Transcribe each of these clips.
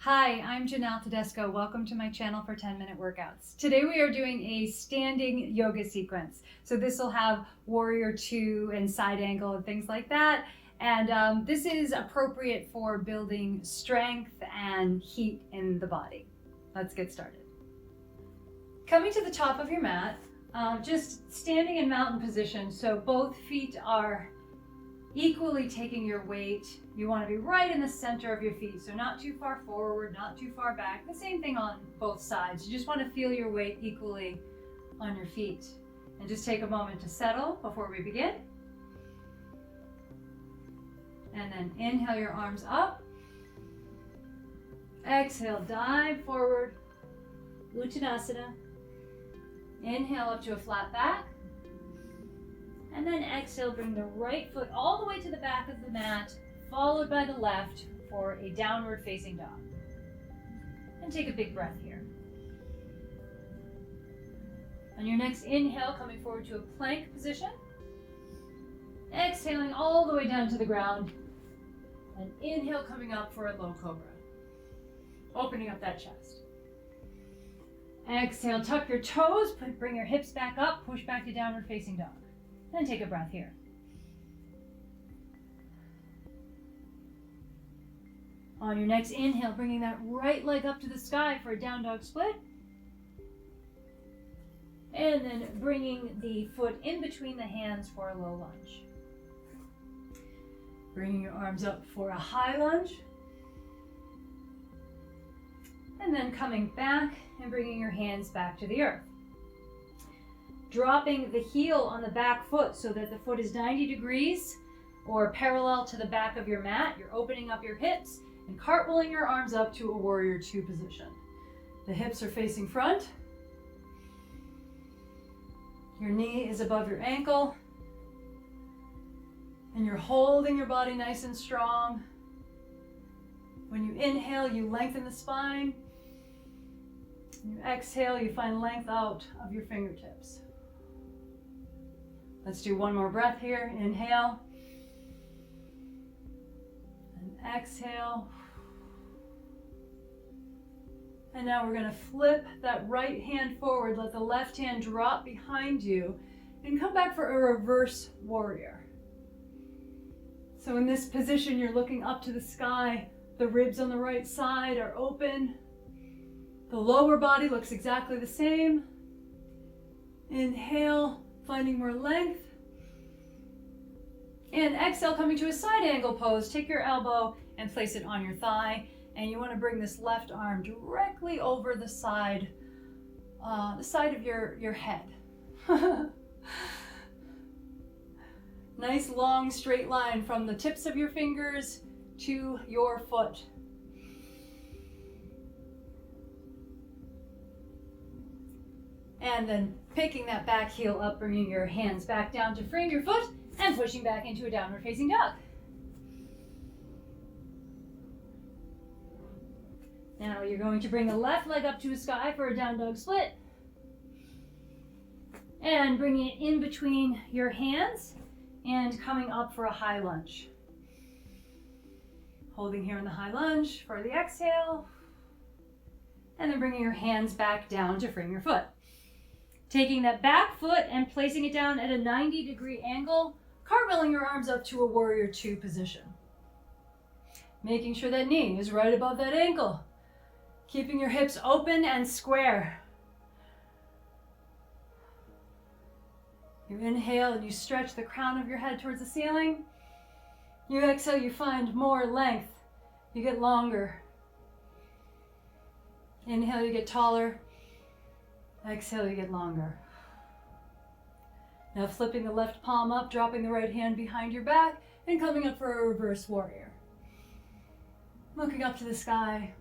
Hi, I'm Janelle Tedesco. Welcome to my channel for 10-minute workouts. Today we are doing a standing yoga sequence. So this will have warrior two and side angle and things like that. And this is appropriate for building strength and heat in the body. Let's get started. Coming to the top of your mat, just standing in mountain position. So both feet are equally taking your weight. You want to be right in the center of your feet, so not too far forward, not too far back. The same thing on both sides. You just want to feel your weight equally on your feet. And just take a moment to settle before we begin. And then inhale your arms up. Exhale, dive forward, Uttanasana. Inhale up to a flat back. And then exhale, bring the right foot all the way to the back of the mat, followed by the left for a downward facing dog. And take a big breath here. On your next inhale, coming forward to a plank position. Exhaling all the way down to the ground. And inhale, coming up for a low cobra. Opening up that chest. Exhale, tuck your toes, bring your hips back up, push back to downward facing dog. Then take a breath here. On your next inhale, bringing that right leg up to the sky for a down dog split. And then bringing the foot in between the hands for a low lunge. Bringing your arms up for a high lunge. And then coming back and bringing your hands back to the earth. Dropping the heel on the back foot so that the foot is 90 degrees or parallel to the back of your mat. You're opening up your hips and cartwheeling your arms up to a warrior two position. The hips are facing front. Your knee is above your ankle. And you're holding your body nice and strong. When you inhale, you lengthen the spine. When you exhale, you find length out of your fingertips. Let's do one more breath here. Inhale. And exhale. And now we're going to flip that right hand forward. Let the left hand drop behind you. And come back for a reverse warrior. So in this position, you're looking up to the sky. The ribs on the right side are open. The lower body looks exactly the same. Inhale. Finding more length. And exhale, coming to a side angle pose. Take your elbow and place it on your thigh. And you want to bring this left arm directly over the side of your head. Nice long straight line from the tips of your fingers to your foot. And then picking that back heel up, bringing your hands back down to frame your foot and pushing back into a downward facing dog. Now you're going to bring the left leg up to a sky for a down dog split. And bringing it in between your hands and coming up for a high lunge. Holding here in the high lunge for the exhale. And then bringing your hands back down to frame your foot. Taking that back foot and placing it down at a 90-degree angle, cartwheeling your arms up to a warrior two position. Making sure that knee is right above that ankle. Keeping your hips open and square. You inhale and you stretch the crown of your head towards the ceiling. You exhale, you find more length. You get longer. Inhale, you get taller. Exhale, you get longer. Now flipping the left palm up, dropping the right hand behind your back, and coming up for a reverse warrior. Looking up to the sky.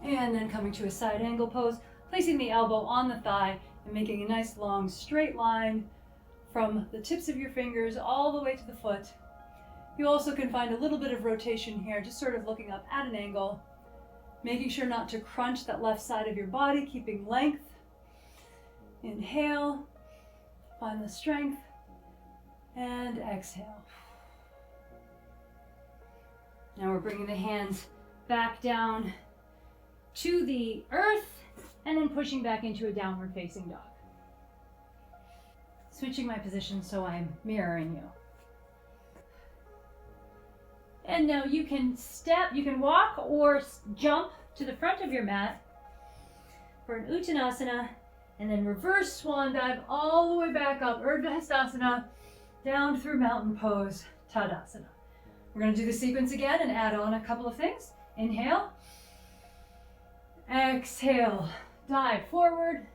And then coming to a side angle pose, placing the elbow on the thigh and making a nice long straight line from the tips of your fingers all the way to the foot. You also can find a little bit of rotation here, just sort of looking up at an angle, making sure not to crunch that left side of your body, keeping length. Inhale, find the strength, and exhale. Now we're bringing the hands back down to the earth and then pushing back into a downward facing dog. Switching my position so I'm mirroring you. And now you can walk or jump to the front of your mat for an Uttanasana, and then reverse swan dive all the way back up, Urdhva down through mountain pose, Tadasana. We're going to do the sequence again and add on a couple of things. Inhale, exhale, dive forward,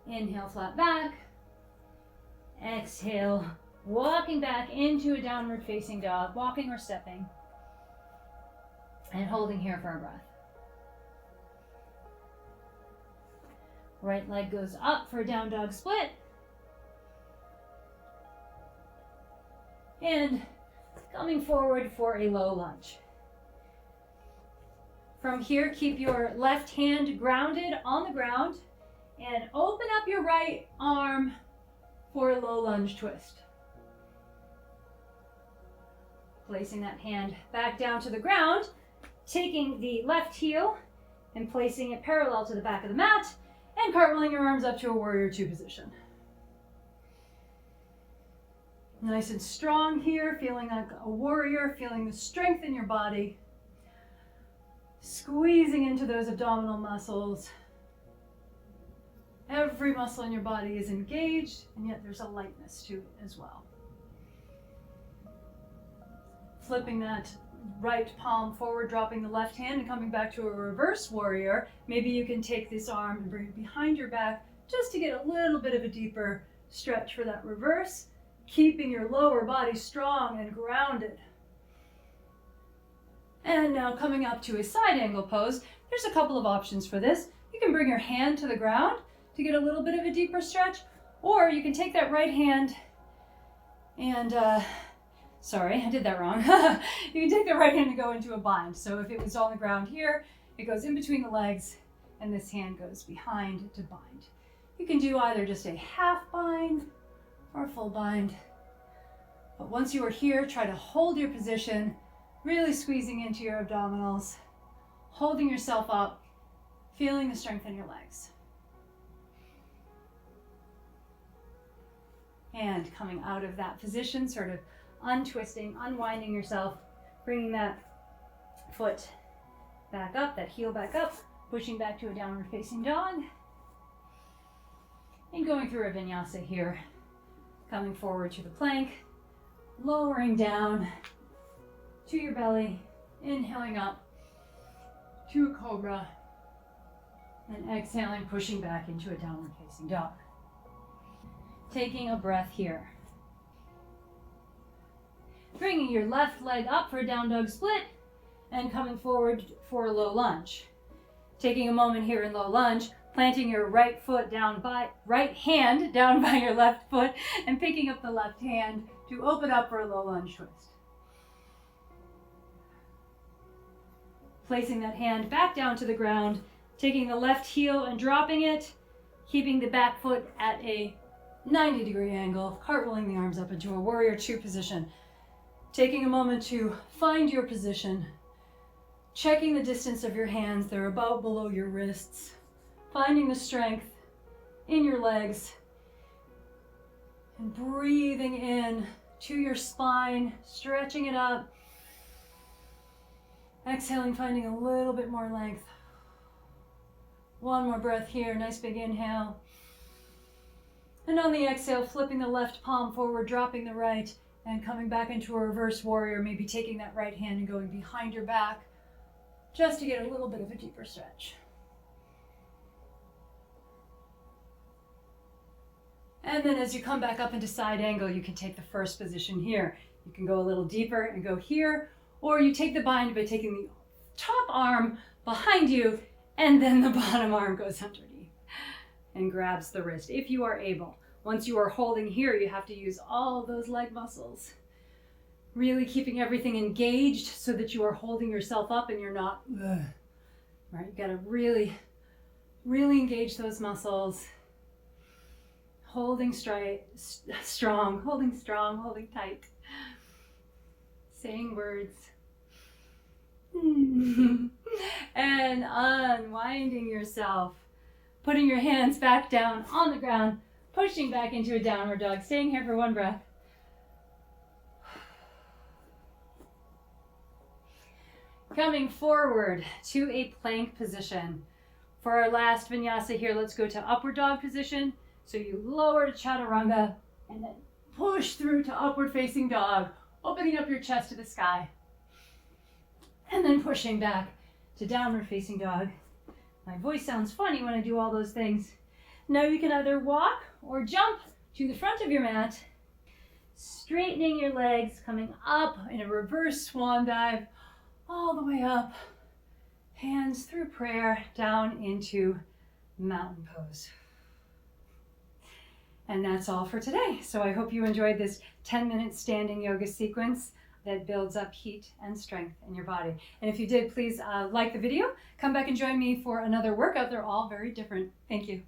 inhale, flat back, exhale, walking back into a downward facing dog, walking or stepping, and holding here for a breath. Right leg goes up for a down dog split. And coming forward for a low lunge. From here, keep your left hand grounded on the ground and open up your right arm for a low lunge twist. Placing that hand back down to the ground, taking the left heel and placing it parallel to the back of the mat, and cartwheeling your arms up to a warrior two position. Nice and strong here, feeling like a warrior, feeling the strength in your body. Squeezing into those abdominal muscles. Every muscle in your body is engaged, and yet there's a lightness to it as well. Flipping that right palm forward, dropping the left hand, and coming back to a reverse warrior. Maybe you can take this arm and bring it behind your back just to get a little bit of a deeper stretch for that reverse, keeping your lower body strong and grounded. And now coming up to a side angle pose, there's a couple of options for this. You can bring your hand to the ground to get a little bit of a deeper stretch, or you can take that right hand and, sorry, I did that wrong. You can take the right hand and go into a bind. So if it was on the ground here, it goes in between the legs, and this hand goes behind to bind. You can do either just a half bind or a full bind. But once you are here, try to hold your position, really squeezing into your abdominals, holding yourself up, feeling the strength in your legs. And coming out of that position, sort of untwisting, unwinding yourself, bringing that foot back up, that heel back up, pushing back to a downward facing dog, and going through a vinyasa here, coming forward to the plank, lowering down to your belly, inhaling up to a cobra, and exhaling, pushing back into a downward facing dog. Taking a breath here. Bringing your left leg up for a down dog split and coming forward for a low lunge. Taking a moment here in low lunge, planting your right hand down by your left foot and picking up the left hand to open up for a low lunge twist. Placing that hand back down to the ground, taking the left heel and dropping it, keeping the back foot at a 90-degree angle, cartwheeling the arms up into a warrior two position. Taking a moment to find your position, checking the distance of your hands, they're about below your wrists, finding the strength in your legs, and breathing in to your spine, stretching it up. Exhaling, finding a little bit more length. One more breath here, nice big inhale. And on the exhale, flipping the left palm forward, dropping the right, and coming back into a reverse warrior, maybe taking that right hand and going behind your back, just to get a little bit of a deeper stretch. And then as you come back up into side angle, you can take the first position here. You can go a little deeper and go here, or you take the bind by taking the top arm behind you, and then the bottom arm goes underneath and grabs the wrist, if you are able. Once you are holding here, you have to use all of those leg muscles. Really keeping everything engaged so that you are holding yourself up and you're not, right? You gotta really, really engage those muscles. Holding strong, holding tight. Saying words. And unwinding yourself. Putting your hands back down on the ground, pushing back into a downward dog. Staying here for one breath. Coming forward to a plank position. For our last vinyasa here, let's go to upward dog position. So you lower to chaturanga and then push through to upward facing dog, opening up your chest to the sky. And then pushing back to downward facing dog. My voice sounds funny when I do all those things. Now you can either walk or jump to the front of your mat, straightening your legs, coming up in a reverse swan dive, all the way up, hands through prayer, down into mountain pose. And that's all for today. So I hope you enjoyed this 10-minute standing yoga sequence that builds up heat and strength in your body. And if you did, please like the video. Come back and join me for another workout. They're all very different. Thank you.